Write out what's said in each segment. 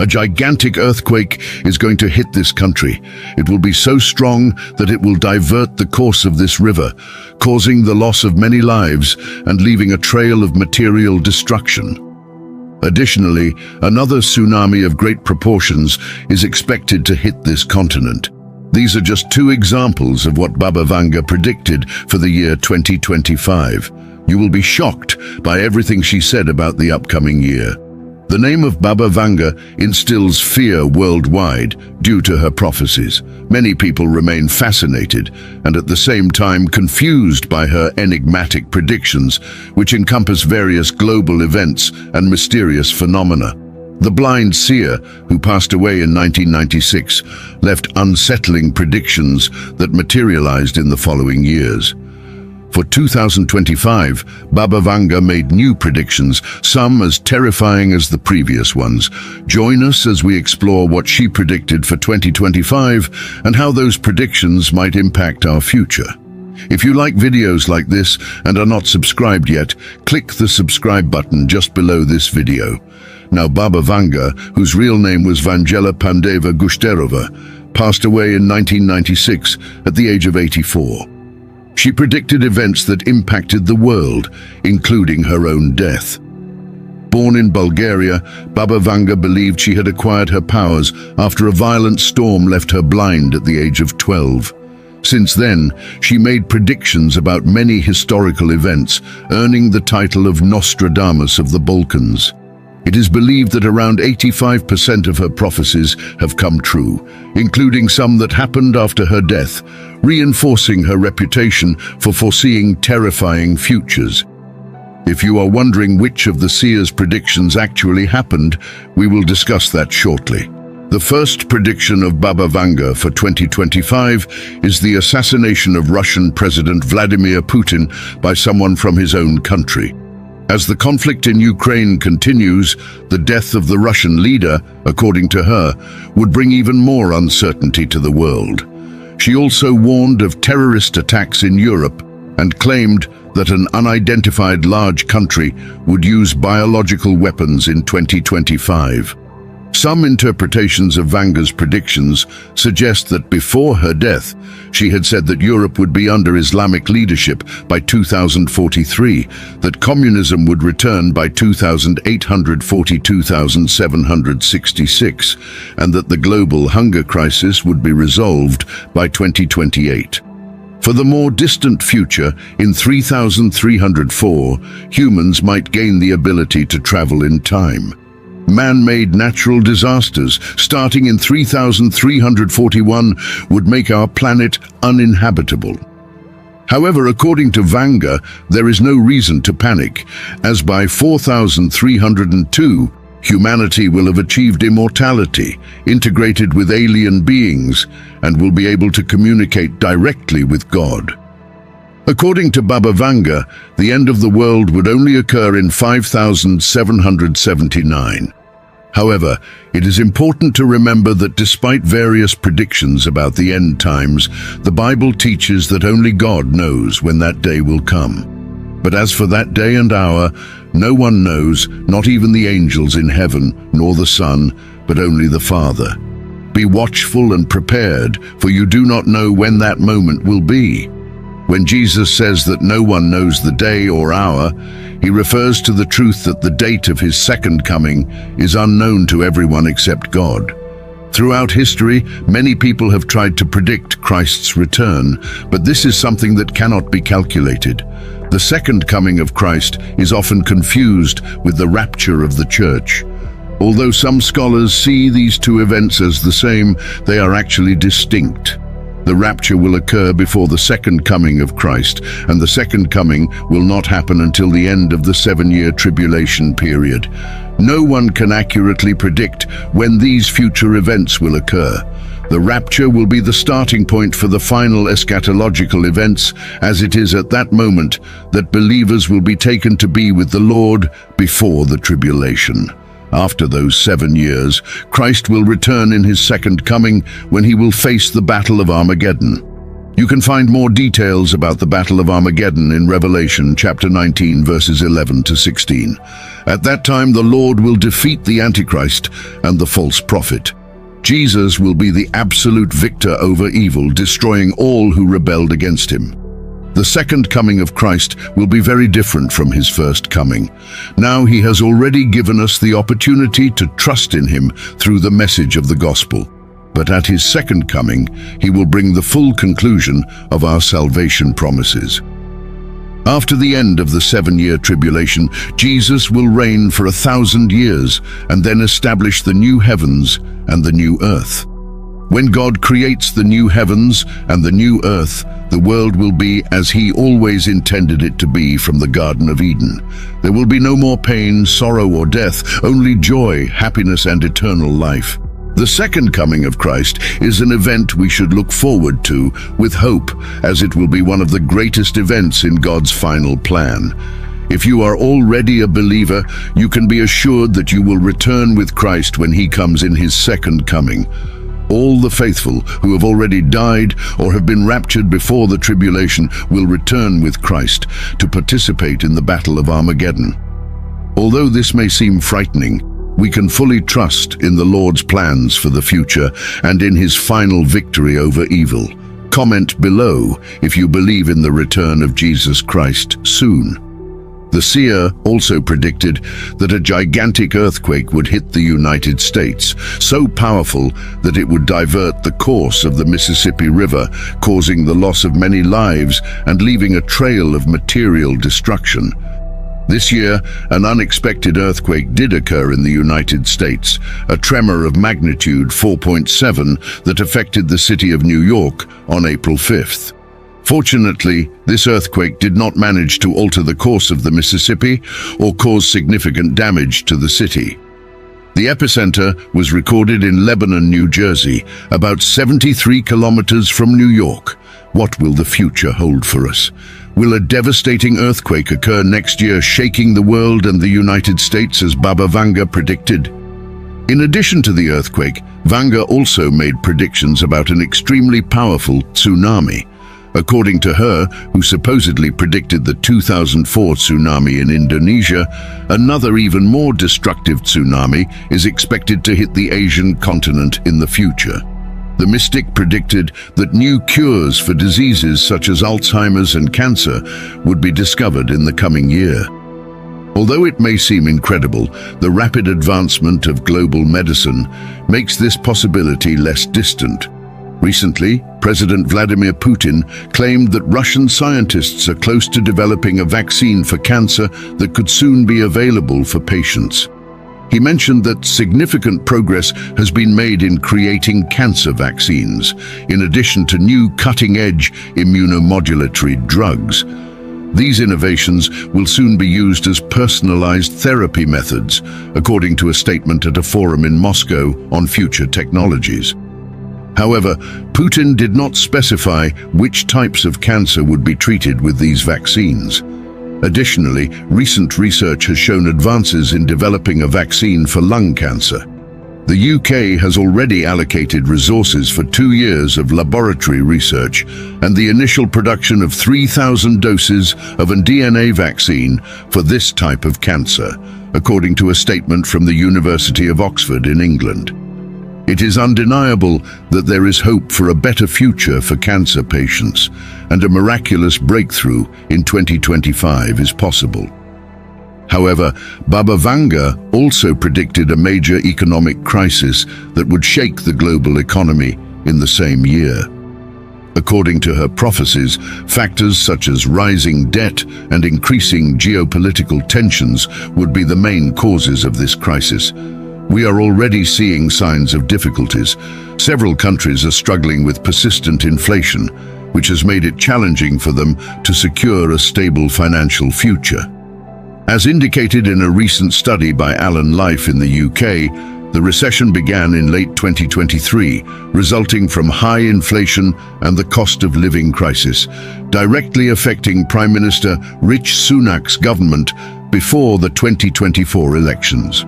A gigantic earthquake is going to hit this country. It will be so strong that it will divert the course of this river, causing the loss of many lives and leaving a trail of material destruction. Additionally, another tsunami of great proportions is expected to hit this continent. These are just two examples of what Baba Vanga predicted for the year 2025. You will be shocked by everything she said about the upcoming year. The name of Baba Vanga instills fear worldwide due to her prophecies. Many people remain fascinated and at the same time confused by her enigmatic predictions, which encompass various global events and mysterious phenomena. The blind seer, who passed away in 1996, left unsettling predictions that materialized in the following years. For 2025, Baba Vanga made new predictions, some as terrifying as the previous ones. Join us as we explore what she predicted for 2025 and how those predictions might impact our future. If you like videos like this and are not subscribed yet, click the subscribe button just below this video. Now, Baba Vanga, whose real name was Vangela Pandeva Gushterova, passed away in 1996 at the age of 84. She predicted events that impacted the world, including her own death. Born in Bulgaria, Baba Vanga believed she had acquired her powers after a violent storm left her blind at the age of 12. Since then, she made predictions about many historical events, earning the title of Nostradamus of the Balkans. It is believed that around 85% of her prophecies have come true, including some that happened after her death, reinforcing her reputation for foreseeing terrifying futures. If you are wondering which of the seer's predictions actually happened, we will discuss that shortly. The first prediction of Baba Vanga for 2025 is the assassination of Russian President Vladimir Putin by someone from his own country. As the conflict in Ukraine continues, the death of the Russian leader, according to her, would bring even more uncertainty to the world. She also warned of terrorist attacks in Europe and claimed that an unidentified large country would use biological weapons in 2025. Some interpretations of Vanga's predictions suggest that before her death, she had said that Europe would be under Islamic leadership by 2043, that communism would return by 2840-2766, and that the global hunger crisis would be resolved by 2028. For the more distant future, in 3304, humans might gain the ability to travel in time. Man-made natural disasters, starting in 3341, would make our planet uninhabitable. However, according to Vanga, there is no reason to panic, as by 4302, humanity will have achieved immortality, integrated with alien beings, and will be able to communicate directly with God. According to Baba Vanga, the end of the world would only occur in 5779. However, it is important to remember that despite various predictions about the end times, the Bible teaches that only God knows when that day will come. But as for that day and hour, no one knows, not even the angels in heaven, nor the Son, but only the Father. Be watchful and prepared, for you do not know when that moment will be. When Jesus says that no one knows the day or hour, he refers to the truth that the date of his second coming is unknown to everyone except God. Throughout history, many people have tried to predict Christ's return, but this is something that cannot be calculated. The second coming of Christ is often confused with the rapture of the church. Although some scholars see these two events as the same, they are actually distinct. The rapture will occur before the second coming of Christ, and the second coming will not happen until the end of the 7-year tribulation period. No one can accurately predict when these future events will occur. The rapture will be the starting point for the final eschatological events, as it is at that moment that believers will be taken to be with the Lord before the tribulation. After those 7 years, Christ will return in his second coming when he will face the battle of Armageddon. You can find more details about the Battle of Armageddon in Revelation chapter 19 verses 11 to 16. At that time the Lord will defeat the Antichrist and the false prophet. Jesus will be the absolute victor over evil, destroying all who rebelled against him. The second coming of Christ will be very different from his first coming. Now he has already given us the opportunity to trust in him through the message of the gospel. But at his second coming, he will bring the full conclusion of our salvation promises. After the end of the 7-year tribulation, Jesus will reign for 1,000 years and then establish the new heavens and the new earth. When God creates the new heavens and the new earth, the world will be as he always intended it to be from the Garden of Eden. There will be no more pain, sorrow, or death, only joy, happiness, and eternal life. The second coming of Christ is an event we should look forward to with hope, as it will be one of the greatest events in God's final plan. If you are already a believer, you can be assured that you will return with Christ when he comes in his second coming. All the faithful who have already died or have been raptured before the tribulation will return with Christ to participate in the Battle of Armageddon. Although this may seem frightening, we can fully trust in the Lord's plans for the future and in his final victory over evil. Comment below if you believe in the return of Jesus Christ soon. The seer also predicted that a gigantic earthquake would hit the United States, so powerful that it would divert the course of the Mississippi River, causing the loss of many lives and leaving a trail of material destruction. This year, an unexpected earthquake did occur in the United States, a tremor of magnitude 4.7 that affected the city of New York on April 5th. Fortunately, this earthquake did not manage to alter the course of the Mississippi or cause significant damage to the city. The epicenter was recorded in Lebanon, New Jersey, about 73 kilometers from New York. What will the future hold for us? Will a devastating earthquake occur next year, shaking the world and the United States as Baba Vanga predicted? In addition to the earthquake, Vanga also made predictions about an extremely powerful tsunami. According to her, who supposedly predicted the 2004 tsunami in Indonesia, another even more destructive tsunami is expected to hit the Asian continent in the future. The mystic predicted that new cures for diseases such as Alzheimer's and cancer would be discovered in the coming year. Although it may seem incredible, the rapid advancement of global medicine makes this possibility less distant. Recently, President Vladimir Putin claimed that Russian scientists are close to developing a vaccine for cancer that could soon be available for patients. He mentioned that significant progress has been made in creating cancer vaccines, in addition to new cutting-edge immunomodulatory drugs. These innovations will soon be used as personalized therapy methods, according to a statement at a forum in Moscow on future technologies. However, Putin did not specify which types of cancer would be treated with these vaccines. Additionally, recent research has shown advances in developing a vaccine for lung cancer. The UK has already allocated resources for 2 years of laboratory research and the initial production of 3,000 doses of a DNA vaccine for this type of cancer, according to a statement from the University of Oxford in England. It is undeniable that there is hope for a better future for cancer patients, and a miraculous breakthrough in 2025 is possible. However, Baba Vanga also predicted a major economic crisis that would shake the global economy in the same year. According to her prophecies, factors such as rising debt and increasing geopolitical tensions would be the main causes of this crisis. We are already seeing signs of difficulties. Several countries are struggling with persistent inflation, which has made it challenging for them to secure a stable financial future. As indicated in a recent study by Alan Life in the UK, the recession began in late 2023, resulting from high inflation and the cost of living crisis, directly affecting Prime Minister Rishi Sunak's government before the 2024 elections.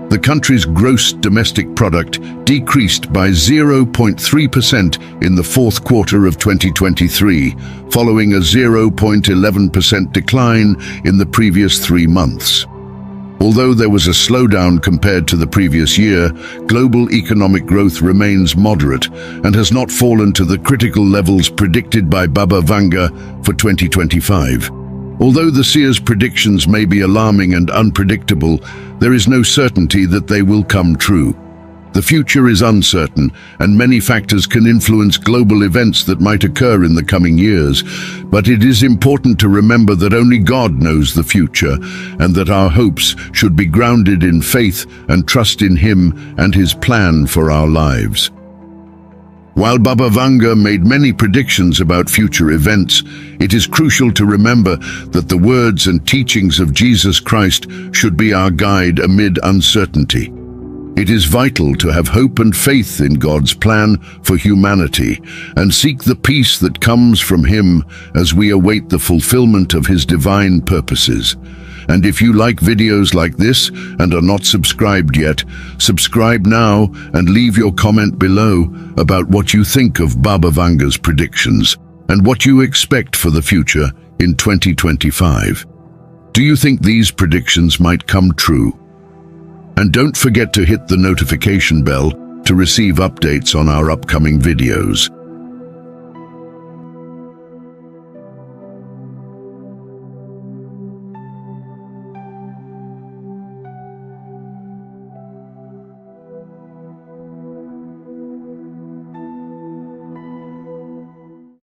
The country's gross domestic product decreased by 0.3% in the fourth quarter of 2023, following a 0.11% decline in the previous 3 months. Although there was a slowdown compared to the previous year, global economic growth remains moderate and has not fallen to the critical levels predicted by Baba Vanga for 2025. Although the seer's predictions may be alarming and unpredictable, there is no certainty that they will come true. The future is uncertain, and many factors can influence global events that might occur in the coming years. But it is important to remember that only God knows the future, and that our hopes should be grounded in faith and trust in Him and His plan for our lives. While Baba Vanga made many predictions about future events, it is crucial to remember that the words and teachings of Jesus Christ should be our guide amid uncertainty. It is vital to have hope and faith in God's plan for humanity and seek the peace that comes from Him as we await the fulfillment of His divine purposes. And if you like videos like this and are not subscribed yet, subscribe now and leave your comment below about what you think of Baba Vanga's predictions and what you expect for the future in 2025. Do you think these predictions might come true? And don't forget to hit the notification bell to receive updates on our upcoming videos.